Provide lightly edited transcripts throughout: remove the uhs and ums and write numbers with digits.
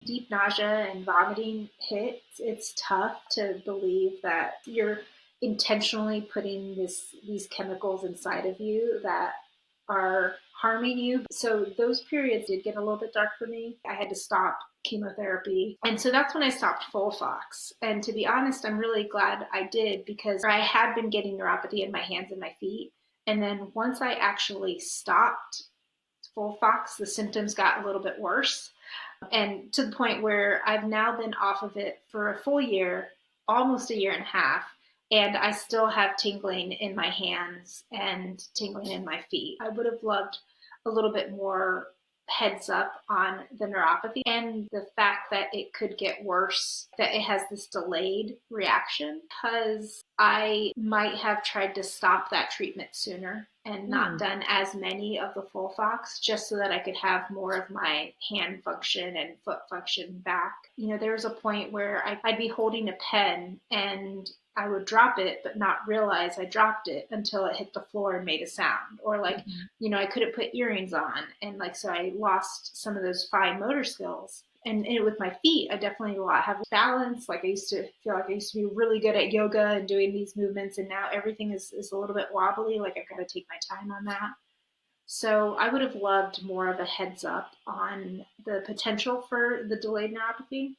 deep nausea and vomiting hit, it's tough to believe that you're intentionally putting these chemicals inside of you that are harming you. So those periods did get a little bit dark for me. I had to stop chemotherapy. And so that's when I stopped FOLFOX. And to be honest, I'm really glad I did, because I had been getting neuropathy in my hands and my feet. And then once I actually stopped FOLFOX, the symptoms got a little bit worse. And to the point where I've now been off of it for a full year, almost a year and a half. And I still have tingling in my hands and tingling in my feet. I would have loved a little bit more heads up on the neuropathy and the fact that it could get worse, that it has this delayed reaction, because I might have tried to stop that treatment sooner and not done as many of the FOLFOX, just so that I could have more of my hand function and foot function back. There was a point where I'd be holding a pen and I would drop it, but not realize I dropped it until it hit the floor and made a sound. Or I couldn't put earrings on. And so I lost some of those fine motor skills. And with my feet, I definitely have balance. I used to feel like I used to be really good at yoga and doing these movements. And now everything is a little bit wobbly. I've got to take my time on that. So I would have loved more of a heads up on the potential for the delayed neuropathy.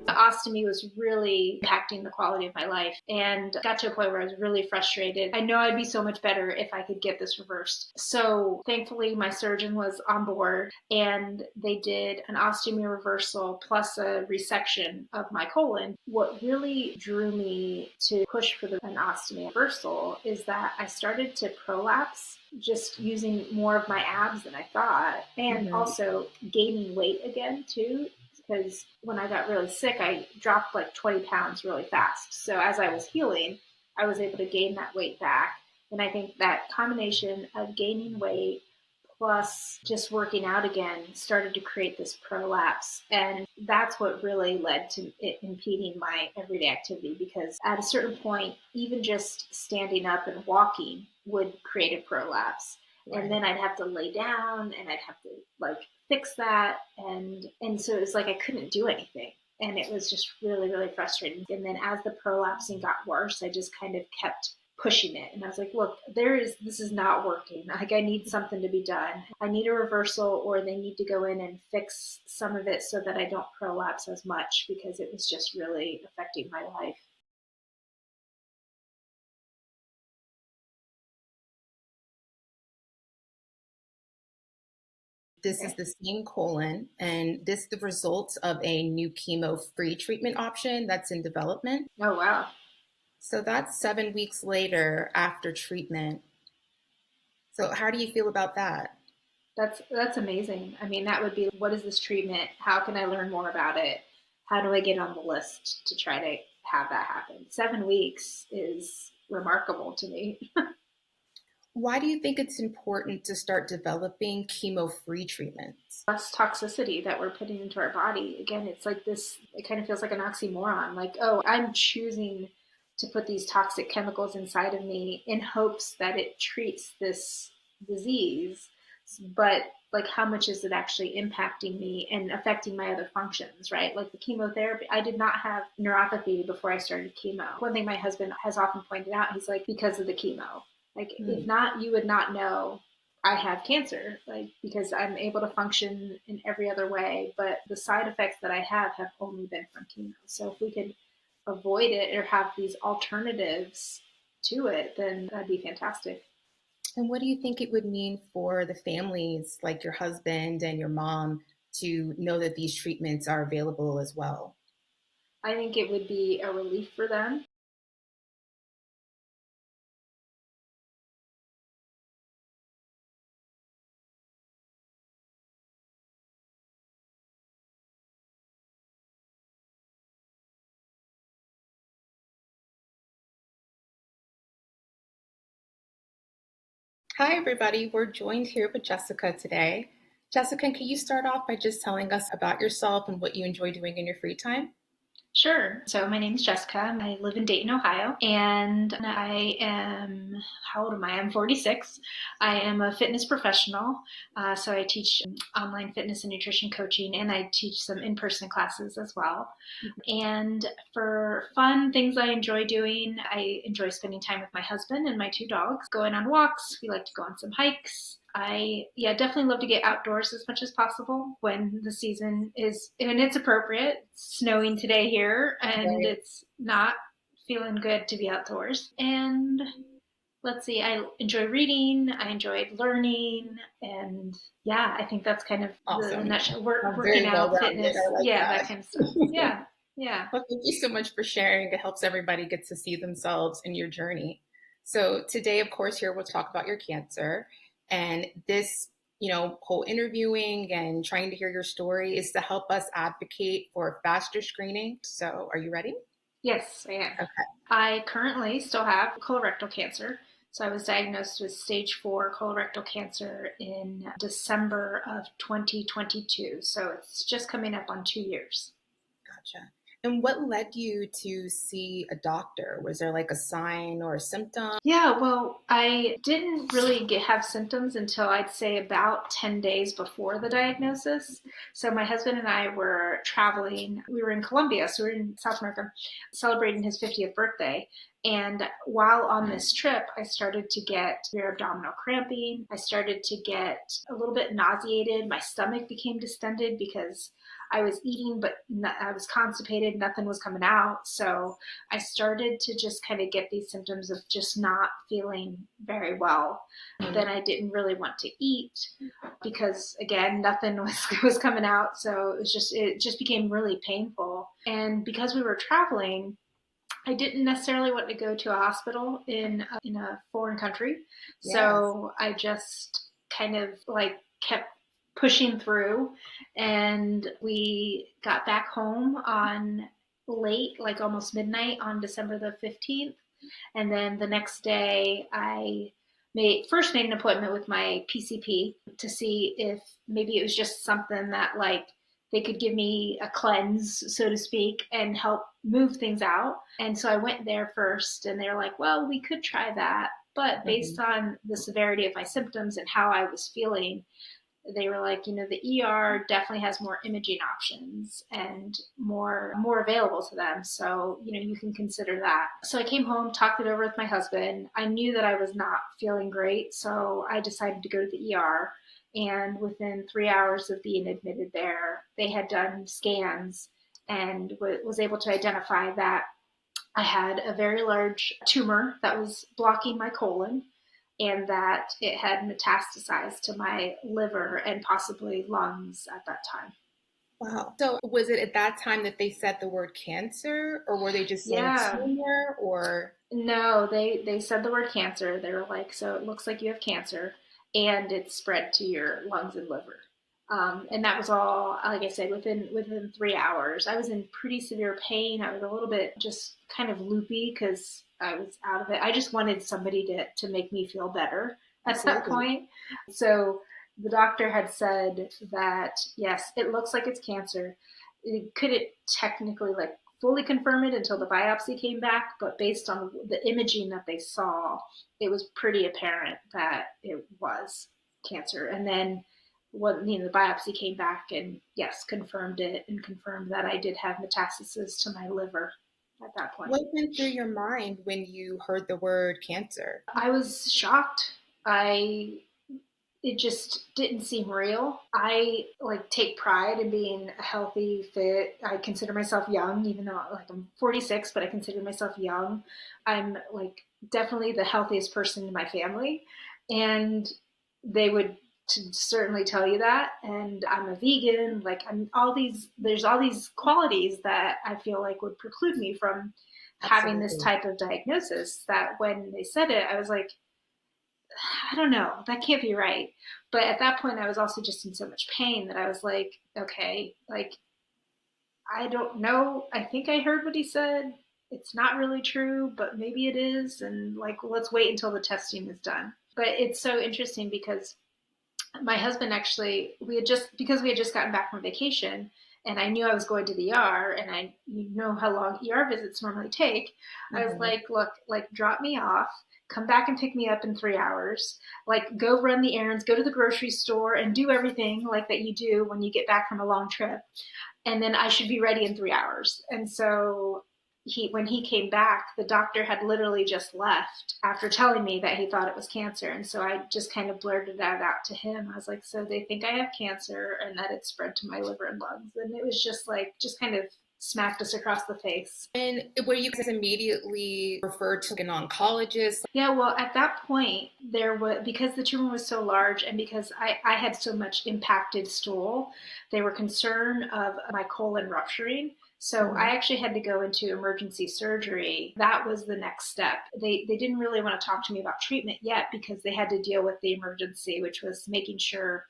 Ostomy was really impacting the quality of my life, and got to a point where I was really frustrated. I know I'd be so much better if I could get this reversed. So thankfully my surgeon was on board, and they did an ostomy reversal plus a resection of my colon. What really drew me to push for an ostomy reversal is that I started to prolapse, just using more of my abs than I thought, and also gaining weight again too, because when I got really sick, I dropped 20 pounds really fast. So as I was healing, I was able to gain that weight back. And I think that combination of gaining weight plus just working out again started to create this prolapse. And that's what really led to it impeding my everyday activity, because at a certain point, even just standing up and walking would create a prolapse. Right. And then I'd have to lay down and I'd have to fix that. And so it was I couldn't do anything. And it was just really, really frustrating. And then as the prolapsing got worse, I just kind of kept pushing it. And I was like, look, this is not working. I need something to be done. I need a reversal, or they need to go in and fix some of it so that I don't prolapse as much, because it was just really affecting my life. This is the same colon, and this is the results of a new chemo-free treatment option that's in development. Oh, wow. So that's 7 weeks later after treatment. So how do you feel about that? That's amazing. I mean, that would be, what is this treatment? How can I learn more about it? How do I get on the list to try to have that happen? 7 weeks is remarkable to me. Why do you think it's important to start developing chemo-free treatments? Less toxicity that we're putting into our body. Again, it's this, it kind of feels like an oxymoron. Oh, I'm choosing to put these toxic chemicals inside of me in hopes that it treats this disease. But how much is it actually impacting me and affecting my other functions, right? The chemotherapy, I did not have neuropathy before I started chemo. One thing my husband has often pointed out, he's because of the chemo. If not, you would not know I have cancer, because I'm able to function in every other way, but the side effects that I have only been from chemo. So if we could avoid it or have these alternatives to it, then that'd be fantastic. And what do you think it would mean for the families, like your husband and your mom, to know that these treatments are available as well? I think it would be a relief for them. Hi, everybody. We're joined here with Jessica today. Jessica, can you start off by just telling us about yourself and what you enjoy doing in your free time? Sure. So my name is Jessica. I live in Dayton, Ohio, and I am, how old am I? I'm 46. I am a fitness professional. So I teach online fitness and nutrition coaching, and I teach some in-person classes as well. And for fun things I enjoy doing, I enjoy spending time with my husband and my two dogs, going on walks. We like to go on some hikes. I definitely love to get outdoors as much as possible when the season is and it's appropriate. It's snowing today here and Right. it's not feeling good to be outdoors. And let's see, I enjoy reading, I enjoy learning, and yeah, I think that's kind of the Awesome. nutshell. I'm Working very well out, rounded. fitness, I like yeah, that that. kind of stuff. Yeah, yeah. Well, thank you so much for sharing. It helps everybody get to see themselves in your journey. So, today, of course, here we'll talk about your cancer. And this, whole interviewing and trying to hear your story is to help us advocate for faster screening. So, are you ready? Yes, I am. Okay. I currently still have colorectal cancer. So I was diagnosed with stage 4 colorectal cancer in December of 2022. So it's just coming up on 2 years. Gotcha. And what led you to see a doctor? Was there like a sign or a symptom? Yeah, well, I didn't really have symptoms until I'd say about 10 days before the diagnosis. So my husband and I were traveling. We were in Colombia, so we were in South America, celebrating his 50th birthday. And while on this trip, I started to get severe abdominal cramping. I started to get a little bit nauseated. My stomach became distended because I was eating, but I was constipated. Nothing was coming out. So I started to just kind of get these symptoms of just not feeling very well. Then I didn't really want to eat because again nothing was coming out, so it just became really painful. And because we were traveling, I didn't necessarily want to go to a hospital in a foreign country, Yes. so I just kind of like kept pushing through, and we got back home on late, like almost midnight on December the 15th, and then the next day I made an appointment with my PCP to see if maybe it was just something that like they could give me a cleanse, so to speak, and help move things out. And so I went there first, and they're like, well, we could try that. But based Mhm. on the severity of my symptoms and how I was feeling, they were like, the ER definitely has more imaging options and more available to them. So, you can consider that. So I came home, talked it over with my husband. I knew that I was not feeling great, so I decided to go to the ER. And within 3 hours of being admitted there, they had done scans and was able to identify that I had a very large tumor that was blocking my colon and that it had metastasized to my liver and possibly lungs at that time. Wow. So was it at that time that they said the word cancer, or were they just saying Yeah. tumor, or? No, they said the word cancer. They were like, so it looks like you have cancer, and it's spread to your lungs and liver. And that was all, like I said, within 3 hours. I was in pretty severe pain. I was a little bit just kind of loopy because I was out of it. I just wanted somebody to make me feel better at that Absolutely. point. So the doctor had said that yes, it looks like it's cancer. Could it technically like fully confirm it until the biopsy came back, but based on the imaging that they saw, it was pretty apparent that it was cancer. And then the biopsy came back and yes, confirmed it and confirmed that I did have metastasis to my liver at that point. What went through your mind when you heard the word cancer? I was shocked. I It just didn't seem real. I like take pride in being a healthy, fit. I consider myself young, even though like I'm 46, but I consider myself young. I'm like definitely the healthiest person in my family. And they would certainly tell you that. And I'm a vegan. Like, there's all these qualities that I feel like would preclude me from having this Absolutely. type of diagnosis, that when they said it, I was like, I don't know, that can't be right. But at that point, I was also just in so much pain that I was like, okay, like, I don't know. I think I heard what he said. It's not really true, but maybe it is. And like, let's wait until the testing is done. But it's so interesting because my husband actually, because we had just gotten back from vacation, and I knew I was going to the ER, and you know how long ER visits normally take. I was Hmm. like, look, like, drop me off, come back and pick me up in 3 hours, like, go run the errands, go to the grocery store, and do everything like that you do when you get back from a long trip, and then I should be ready in 3 hours. And so when he came back, the doctor had literally just left after telling me that he thought it was cancer. And so I just kind of blurted that out to him. I was like, so they think I have cancer and that it's spread to my liver and lungs. And it was just like, just kind of smacked us across the face. And were you guys immediately referred to an oncologist? Yeah, well, at that point, there was, because the tumor was so large and because I had so much impacted stool, they were concerned of my colon rupturing. So I Mhm. actually had to go into emergency surgery. That was the next step. They didn't really want to talk to me about treatment yet because they had to deal with the emergency, which was making sure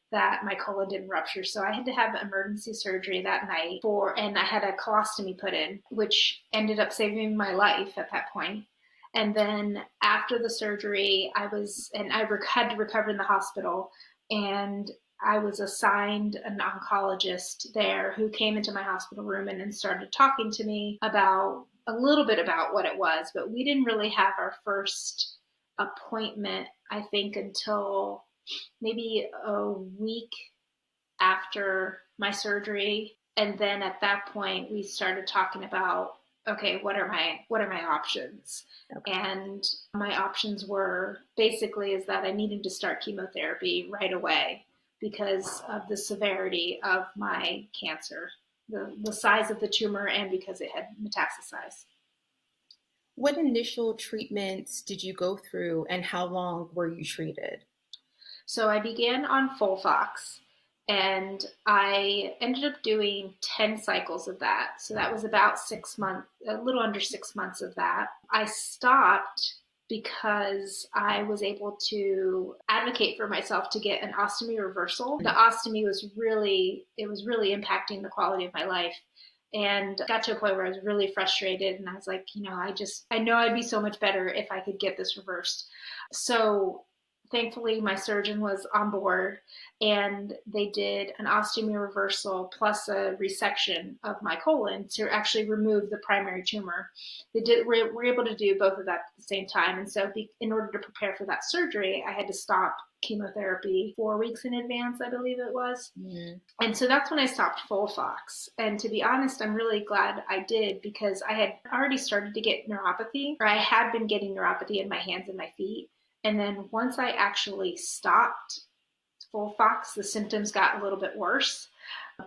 that my colon didn't rupture. So I had to have emergency surgery that night and I had a colostomy put in, which ended up saving my life at that point. And then after the surgery, had to recover in the hospital, and I was assigned an oncologist there who came into my hospital room and then started talking to me about a little bit about what it was, but we didn't really have our first appointment, I think, until maybe a week after my surgery. And then at that point we started talking about, okay, what are my options? Okay. And my options were basically is that I needed to start chemotherapy right away because of the severity of my cancer, the size of the tumor, and because it had metastasized. What initial treatments did you go through and how long were you treated? So I began on FOLFOX, and I ended up doing 10 cycles of that. So that was about 6 months, a little under 6 months of that. I stopped because I was able to advocate for myself to get an ostomy reversal. The ostomy was really impacting the quality of my life, and got to a point where I was really frustrated, and I was like, I know I'd be so much better if I could get this reversed. So thankfully my surgeon was on board, and they did an ostomy reversal plus a resection of my colon to actually remove the primary tumor. Were able to do both of that at the same time. And so in order to prepare for that surgery, I had to stop chemotherapy 4 weeks in advance, I believe it was. Mhm. And so that's when I stopped FOLFOX. And to be honest, I'm really glad I did, because I had already started to get neuropathy, or I had been getting neuropathy in my hands and my feet. And then once I actually stopped FOLFOX, the symptoms got a little bit worse.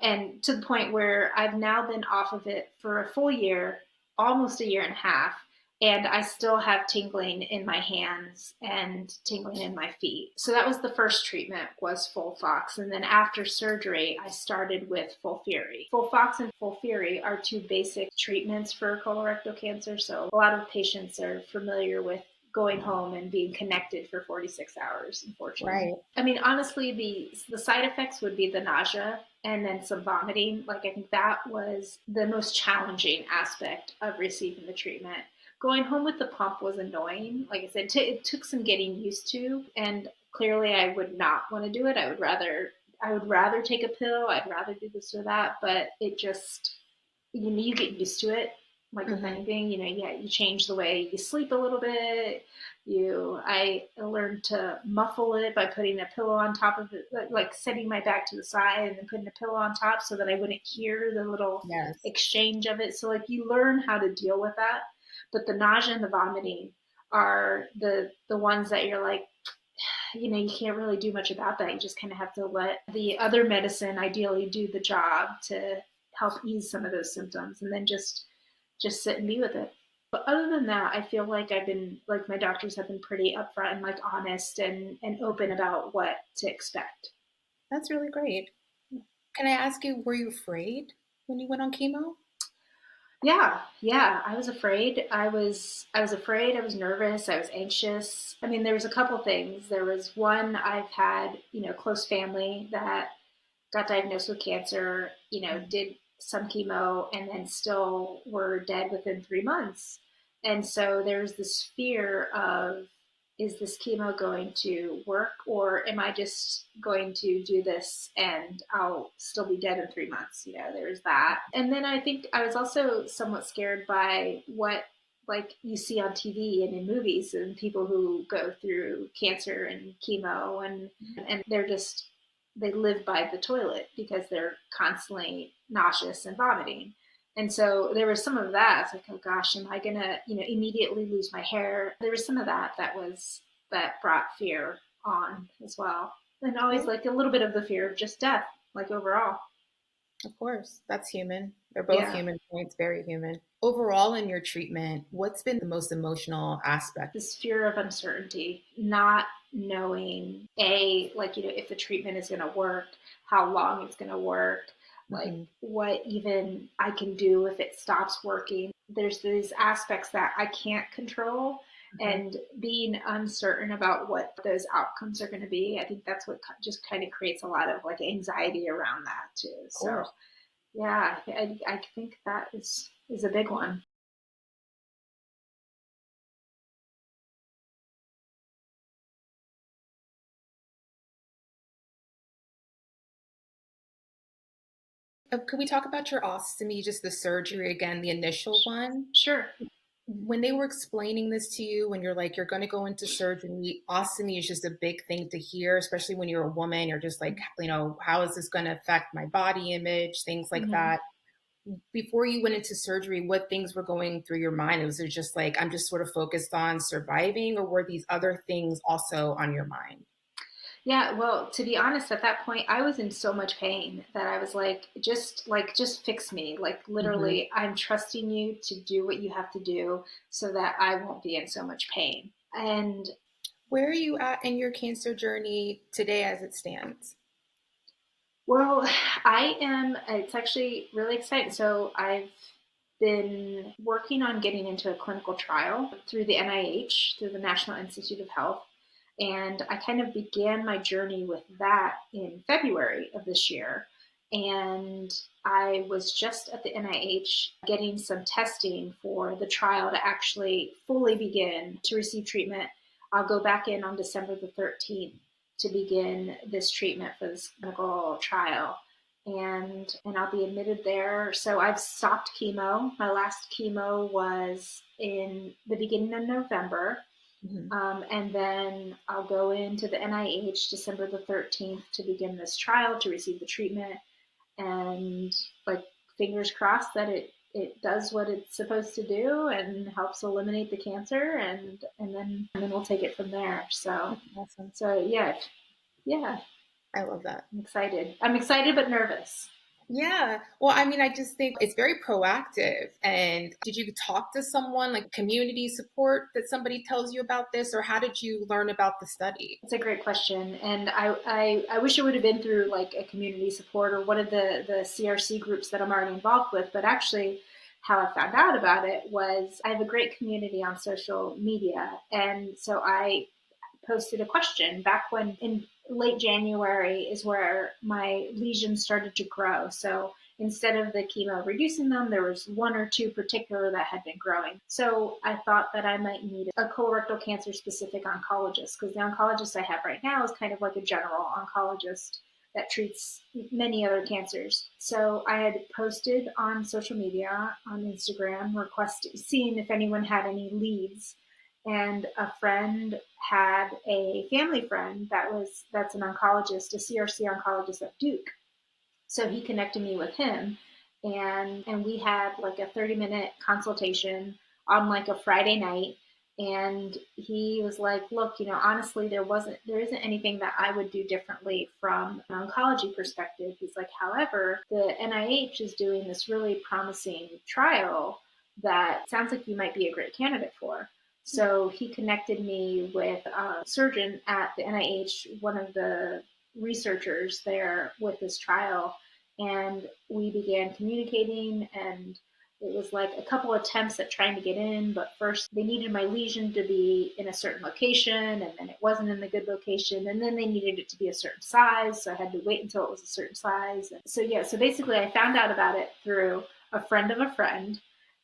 And to the point where I've now been off of it for a full year, almost a year and a half, and I still have tingling in my hands and tingling in my feet. So that was the first treatment, was FOLFOX, and then after surgery I started with FOLFIRI. FOLFOX and FOLFIRI are two basic treatments for colorectal cancer, so a lot of patients are familiar with going home and being connected for 46 hours, unfortunately. Right. I mean, honestly, the side effects would be the nausea and then some vomiting. Like, I think that was the most challenging aspect of receiving the treatment. Going home with the pump was annoying. Like I said, it took some getting used to, and clearly I would not want to do it. I would rather take a pill. I'd rather do this or that, but it just, you get used to it. Like with Hmm. anything, yeah, you change the way you sleep a little bit. I learned to muffle it by putting a pillow on top of it, like setting my back to the side and then putting a pillow on top so that I wouldn't hear the little Yes. exchange of it. So like, you learn how to deal with that. But the nausea and the vomiting are the ones that you're like, you can't really do much about that. You just kind of have to let the other medicine ideally do the job to help ease some of those symptoms, and then just sit and be with it. But other than that, I feel like I've been like my doctors have been pretty upfront and like honest and open about what to expect. That's really great. Can I ask you, were you afraid when you went on chemo? Yeah, yeah, I was afraid. I was afraid, I was nervous, I was anxious. I mean, there was a couple things. There was one, I've had, close family that got diagnosed with cancer, did some chemo and then still were dead within 3 months. And so there's this fear of, is this chemo going to work, or am I just going to do this and I'll still be dead in 3 months? There's that. And then I think I was also somewhat scared by what like you see on TV and in movies and people who go through cancer and chemo and they live by the toilet because they're constantly nauseous and vomiting. And so there was some of that. It's like, oh gosh, am I gonna, immediately lose my hair? There was some of that brought fear on as well. And always Well, like a little bit of the fear of just death, like overall. of course, that's human. They're both Yeah. human points, very human. Overall, in your treatment, what's been the most emotional aspect? This fear of uncertainty, not knowing like if the treatment is going to work, how long it's going to work, like Hmm. what even I can do if it stops working. There's these aspects that I can't control, Hmm. and being uncertain about what those outcomes are going to be, I think that's what just kind of creates a lot of like anxiety around that too. Of So course. yeah, I think that is a big one. Could we talk about your ostomy, just the surgery again, the initial one? Sure. When they were explaining this to you, when you're like, you're going to go into surgery, ostomy is just a big thing to hear, especially when you're a woman. You're just like, how is this going to affect my body image, things like Mm-hmm. that. Before you went into surgery, what things were going through your mind? Was it just like, I'm just sort of focused on surviving, or were these other things also on your mind? Yeah, well, to be honest, at that point, I was in so much pain that I was just fix me. Like Hmm. literally, I'm trusting you to do what you have to do so that I won't be in so much pain. And Where are you at in your cancer journey today as it stands? well, I am, it's actually really exciting. So I've been working on getting into a clinical trial through the NIH, through the National Institute of Health. And I kind of began my journey with that in February of this year. And I was just at the NIH getting some testing for the trial to actually fully begin to receive treatment. I'll go back in on December the 13th to begin this treatment for this clinical trial. And I'll be admitted there. So I've stopped chemo. My last chemo was in the beginning of November. Hmm. And then I'll go into the NIH December the 13th to begin this trial to receive the treatment. And like fingers crossed that it does what it's supposed to do and helps eliminate the cancer, and then we'll take it from there. So That's awesome. so yeah, yeah, I love that. I'm excited. I'm excited but nervous. Yeah. Well, I mean, I just think it's very proactive. And did you talk to someone, like community support, that somebody tells you about this, or how did you learn about the study? It's a great question, and I wish it would have been through like a community support or one of the CRC groups that I'm already involved with. But actually, how I found out about it was I have a great community on social media, and so I posted a question back when in late January is where my lesions started to grow. So instead of the chemo reducing them, there was one or two particular that had been growing. So I thought that I might need a colorectal cancer specific oncologist because the oncologist I have right now is kind of like a general oncologist that treats many other cancers. So I had posted on social media, on Instagram, requesting, seeing if anyone had any leads, and a friend had a family friend that's an oncologist, a CRC oncologist at Duke. So he connected me with him, and we had like a 30-minute consultation on like a Friday night. And he was like, look, honestly, there isn't anything that I would do differently from an oncology perspective. He's like, however, the NIH is doing this really promising trial that sounds like you might be a great candidate for. So he connected me with a surgeon at the NIH, one of the researchers there with this trial, and we began communicating. And it was like a couple attempts at trying to get in, but first they needed my lesion to be in a certain location, and then it wasn't in the good location, and then they needed it to be a certain size, so I had to wait until it was a certain size. So yeah, so basically I found out about it through a friend of a friend,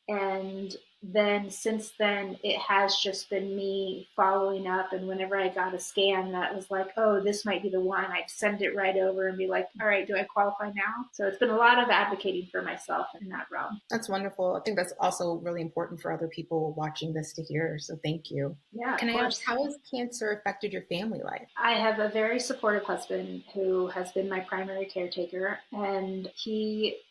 and then since then it has just been me following up, and whenever I got a scan that was like, oh, this might be the one, I'd send it right over and be like, all right, do I qualify now? So it's been a lot of advocating for myself in that realm. That's wonderful. I think that's also really important for other people watching this to hear. So thank you. Yeah, Can of I ask, course. how has cancer affected your family life? I have a very supportive husband who has been my primary caretaker, and he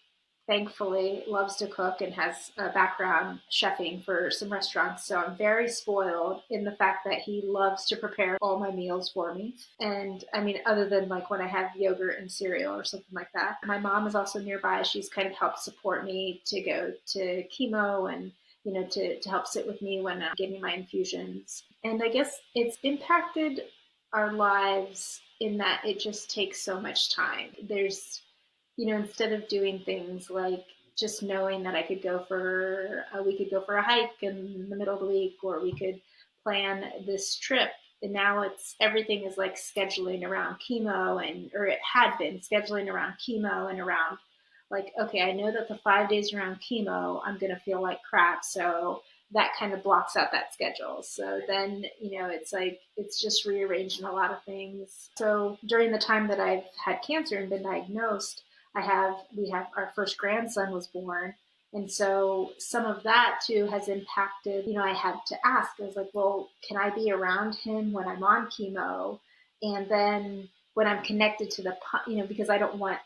thankfully loves to cook and has a background chefing for some restaurants. So I'm very spoiled in the fact that he loves to prepare all my meals for me. And I mean, other than like when I have yogurt and cereal or something like that. My mom is also nearby. She's kind of helped support me to go to chemo and to help sit with me when I'm getting my infusions. And I guess it's impacted our lives in that it just takes so much time. Instead of doing things like just knowing that we could go for a hike in the middle of the week, or we could plan this trip. And now everything is like scheduling around chemo, or it had been scheduling around chemo and around like, okay, I know that the 5 days around chemo, I'm going to feel like crap. So that kind of blocks out that schedule. So then, it's like, it's just rearranging a lot of things. So during the time that I've had cancer and been diagnosed, we have our first grandson was born. And so some of that too has impacted, I had to ask, I was like, well, can I be around him when I'm on chemo? And then when I'm connected to because I don't want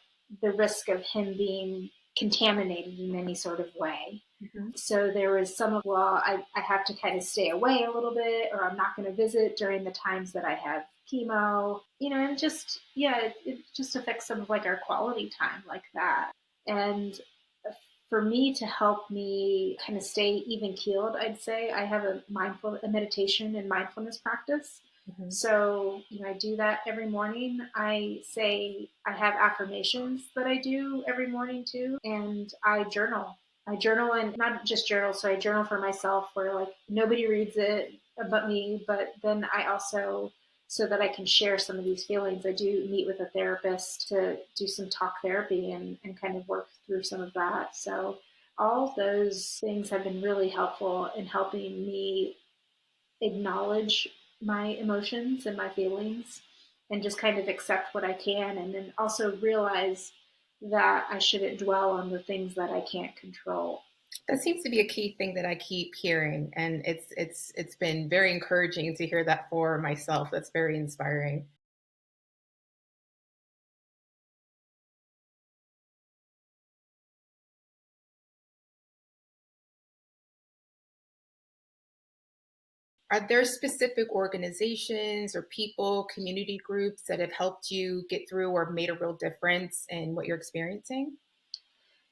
the risk of him being contaminated in any sort of way. Mhm. So there was some of, well, I have to kind of stay away a little bit, or I'm not going to visit during the times that I have chemo, and just, yeah, it just affects some of like our quality time like that. And for me to help me kind of stay even keeled, I'd say I have a meditation and mindfulness practice. Mhm. So, I do that every morning. I have affirmations that I do every morning too, and I journal. I journal, and not just journal. So I journal for myself where like nobody reads it but me, but then I also, so that I can share some of these feelings, I do meet with a therapist to do some talk therapy and kind of work through some of that. So all those things have been really helpful in helping me acknowledge my emotions and my feelings and just kind of accept what I can, and then also realize that I shouldn't dwell on the things that I can't control. That seems to be a key thing that I keep hearing, and it's been very encouraging to hear that for myself. That's very inspiring. Are there specific organizations or people, community groups that have helped you get through or made a real difference in what you're experiencing?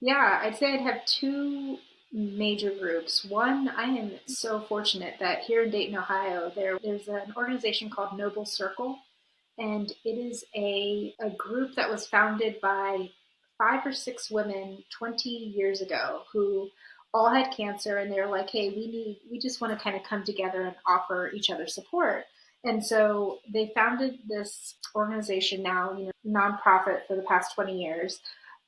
Yeah, I'd say I'd have two major groups. One, I am so fortunate that here in Dayton, Ohio, there's an organization called Noble Circle, and it is a group that was founded by 5 or 6 women 20 years ago who all had cancer, and they're like, hey, we just want to kind of come together and offer each other support. And so they founded this organization now, nonprofit for the past 20 years,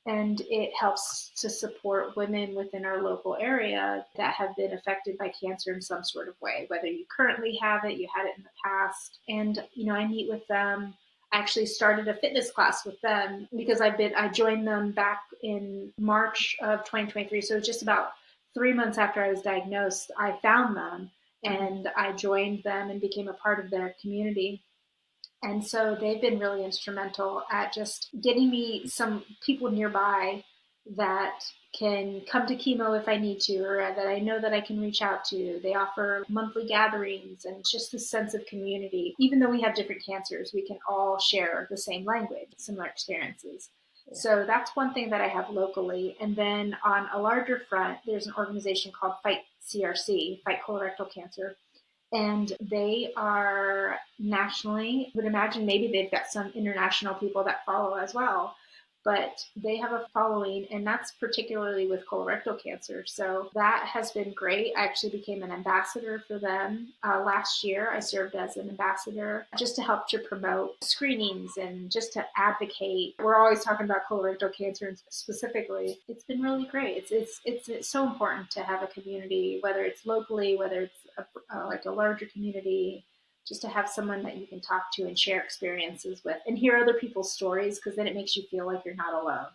and it helps to support women within our local area that have been affected by cancer in some sort of way, whether you currently have it, you had it in the past. And I meet with them. I actually started a fitness class with them because I joined them back in March of 2023. So just about 3 months after I was diagnosed, I found them and I joined them and became a part of their community. And so they've been really instrumental at just getting me some people nearby that can come to chemo if I need to, or that I know that I can reach out to. They offer monthly gatherings and just this sense of community. Even though we have different cancers, we can all share the same language, similar experiences. So that's one thing that I have locally. And then on a larger front, there's an organization called Fight CRC, Fight Colorectal Cancer. And they are nationally, I would imagine maybe they've got some international people that follow as well, but they have a following, and that's particularly with colorectal cancer. So that has been great. I actually became an ambassador for them last year. I served as an ambassador just to help to promote screenings and just to advocate. We're always talking about colorectal cancer, and specifically, it's been really great. It's so important to have a community, whether it's locally, whether it's like a larger community, just to have someone that you can talk to and share experiences with and hear other people's stories, because then it makes you feel like you're not alone.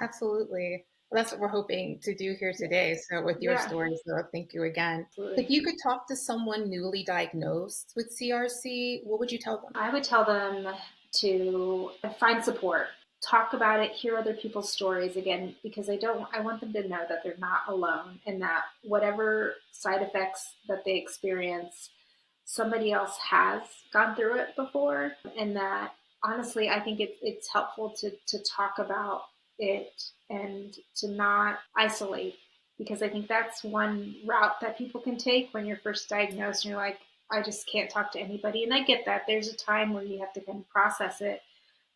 Absolutely. Well, that's what we're hoping to do here Yeah. today. So, with your Yeah, story, so thank you again. If absolutely. you could talk to someone newly diagnosed with CRC, what would you tell them? I would tell them to find support, talk about it, hear other people's stories again, because I want them to know that they're not alone and that whatever side effects that they experience, somebody else has gone through it before. And that honestly, I think it's helpful to talk about it and to not isolate, because I think that's one route that people can take when you're first diagnosed and you're like, I just can't talk to anybody. And I get that. There's a time where you have to kind of process it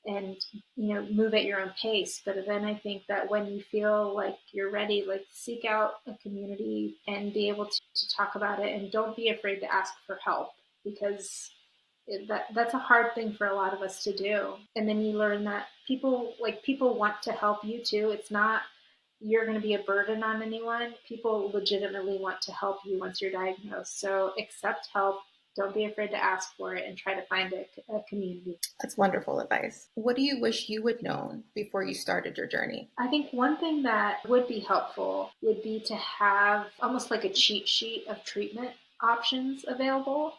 and move at your own pace. But then I think that when you feel like you're ready, like seek out a community and be able to talk about it, and don't be afraid to ask for help, because that's a hard thing for a lot of us to do. And then you learn that people want to help you too. It's not you're going to be a burden on anyone. People legitimately want to help you once you're diagnosed. So accept help. Don't be afraid to ask for it, and try to find a community. That's wonderful advice. What do you wish you had known before you started your journey? I think one thing that would be helpful would be to have almost like a cheat sheet of treatment options available,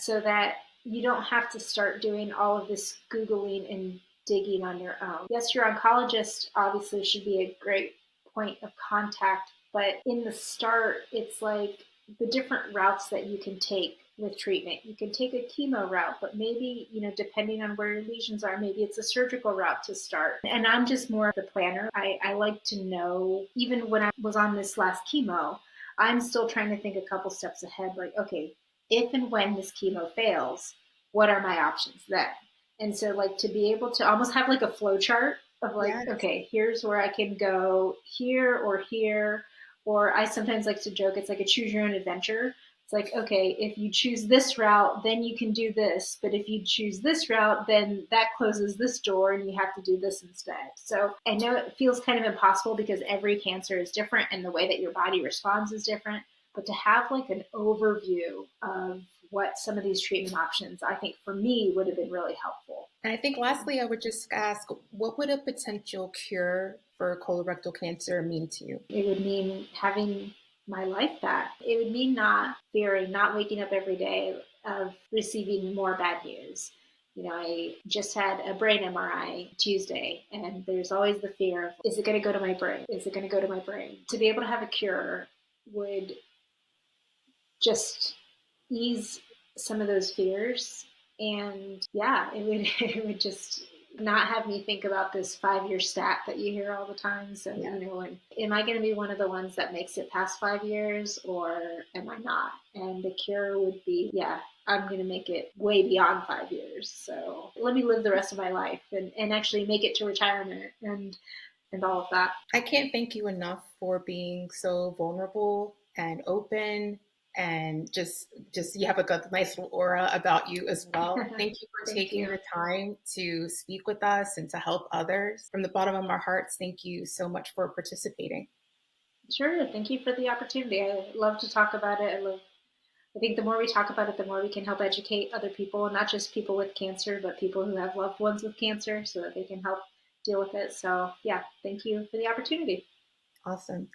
so that you don't have to start doing all of this Googling and digging on your own. Yes, your oncologist obviously should be a great point of contact, but in the start, it's like the different routes that you can take with treatment. You can take a chemo route, but maybe, depending on where your lesions are, maybe it's a surgical route to start. And I'm just more of the planner. I like to know, even when I was on this last chemo, I'm still trying to think a couple steps ahead, like, okay, if and when this chemo fails, what are my options then? And so, like, to be able to almost have like a flow chart of like, Yes. okay, here's where I can go here or here. Or I sometimes like to joke, it's like a choose your own adventure. It's like, okay, if you choose this route, then you can do this. But if you choose this route, then that closes this door and you have to do this instead. So I know it feels kind of impossible because every cancer is different and the way that your body responds is different. But to have like an overview of what some of these treatment options, I think for me, would have been really helpful. And I think lastly, I would just ask, what would a potential cure for colorectal cancer mean to you? It would mean having my life back. It would mean not fearing, not waking up every day of receiving more bad news. I just had a brain MRI Tuesday, and there's always the fear of, is it going to go to my brain? Is it going to go to my brain? To be able to have a cure would just ease some of those fears. And yeah, it would it would just not have me think about this 5 year stat that you hear all the time. So, Yeah. and am I going to be one of the ones that makes it past 5 years, or am I not? And the cure would be, yeah, I'm going to make it way beyond 5 years. So let me live the rest of my life and actually make it to retirement and all of that. I can't thank you enough for being so vulnerable and open, and just you have a good nice little aura about you as well. Thank you for Thank taking you. the time to speak with us and to help others. From the bottom of our hearts, thank you so much for participating. Sure. Thank you for the opportunity. I love to talk about it. I think the more we talk about it, the more we can help educate other people, not just people with cancer, but people who have loved ones with cancer, so that they can help deal with it. So, yeah, thank you for the opportunity. Awesome.